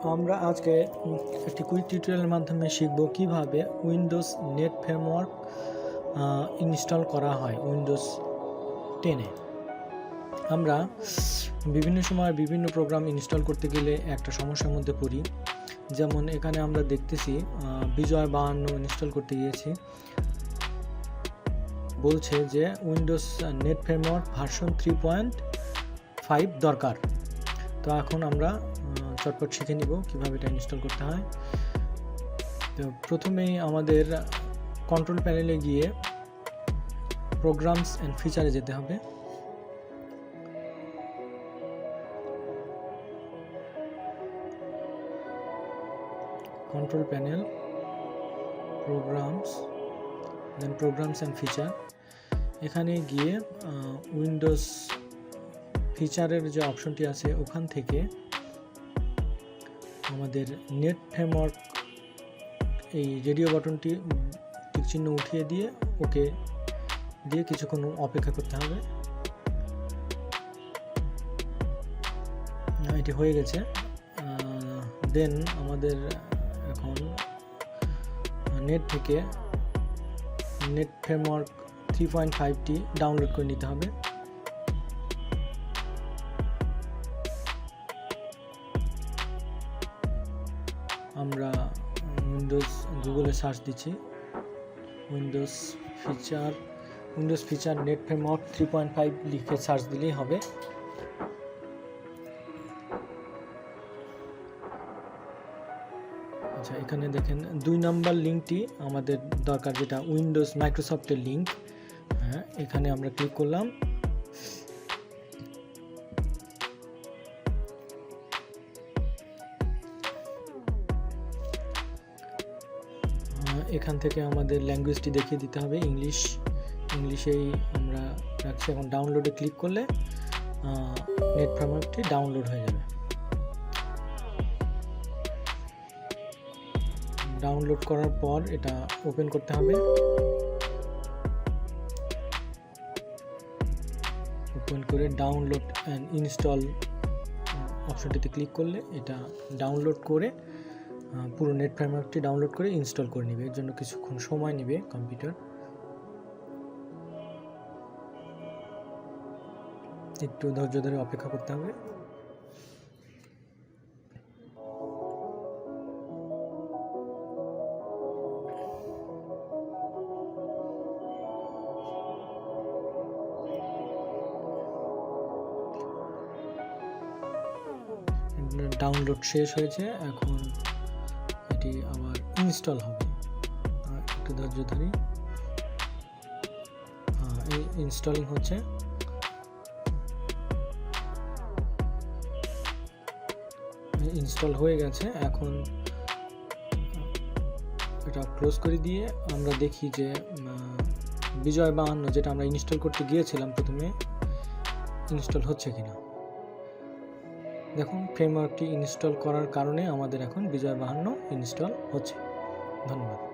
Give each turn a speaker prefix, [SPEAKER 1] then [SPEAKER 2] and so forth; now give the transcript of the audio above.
[SPEAKER 1] আমরা আজকে একটি কুইক টিউটোরিয়ালের মাধ্যমে শিখব কিভাবে উইন্ডোজ নেট ফ্রেমওয়ার্ক ইনস্টল করা হয় উইন্ডোজ 10-এ। আমরা বিভিন্ন সময় বিভিন্ন প্রোগ্রাম ইনস্টল করতে গেলে একটা সমস্যার মধ্যে পড়ি। যেমন এখানে আমরা দেখতেছি বিজয় 52 ইনস্টল করতে গিয়েছি, বলছে যে উইন্ডোজ নেট ফ্রেমওয়ার্ক ভার্সন 3.5 দরকার। তো এখন আমরা চটপট শিখে নিব কিভাবে এটা ইনস্টল করতে হয়। তো প্রথমেই আমাদের কন্ট্রোল প্যানেলে গিয়ে প্রোগ্রামস অ্যান্ড ফিচারে যেতে হবে। Control panel, programs, then programs and feature. এখানে গিয়ে উইন্ডোজ ফিচারের যে অপশনটি আছে ওখান থেকে আমাদের নেট ফ্রেমওয়ার্ক এই রেডিও বাটনটি টিক চিহ্ন উঠিয়ে দিয়ে ওকে দিয়ে কিছুক্ষণ অপেক্ষা করতে হবে। এটি হয়ে গেছে। দেন আমাদের এখন নেট থেকে নেট ফ্রেমওয়ার্ক 3.5টি ডাউনলোড করে নিতে হবে। আমরা গুগলে সার্চ দিচ্ছি উইন্ডোজ ফিচার নেট ফ্রেমওয়ার্ক 3.5 লিখে সার্চ দিলেই হবে। আচ্ছা, এখানে দেখেন 2 নম্বর লিঙ্কটি আমাদের দরকার, যেটা উইন্ডোজ মাইক্রোসফটের লিঙ্ক। হ্যাঁ, এখানে আমরা ক্লিক করলাম। এখান থেকে আমাদের ল্যাঙ্গুয়েজটি দেখিয়ে দিতে হবে ইংলিশেই আমরা রাখছি। এখন ডাউনলোডে ক্লিক করলে নেট ফ্রেমওয়ার্কটি ডাউনলোড হয়ে যাবে। ডাউনলোড করার পর এটা ওপেন করতে হবে। ওপেন করে ডাউনলোড অ্যান্ড ইনস্টল অপশনটিতে ক্লিক করলে এটা ডাউনলোড করে পুরো নেট ফ্রেমওয়ার্কটি ডাউনলোড করে ইনস্টল করে নেবে। এর জন্য কিছুক্ষণ সময় নেবে কম্পিউটার, একটু ধৈর্য ধরে অপেক্ষা করতে হবে। ডাউনলোড শেষ হয়েছে, এখন এটি আবার ইনস্টল হবে। একটু ধৈর্য ধরি। এই ইনস্টলিং হচ্ছে। ইনস্টল হয়ে গেছে। এখন এটা ক্লোজ করে দিয়ে আমরা দেখি যে বিজয় 52 যেটা আমরা ইনস্টল করতে গিয়েছিলাম প্রথমে, ইনস্টল হচ্ছে কিনা। দেখুন, ফ্রেমওয়ার্কটি ইনস্টল করার কারণে আমাদের এখন বিজয় 52 ইনস্টল হচ্ছে। ধন্যবাদ।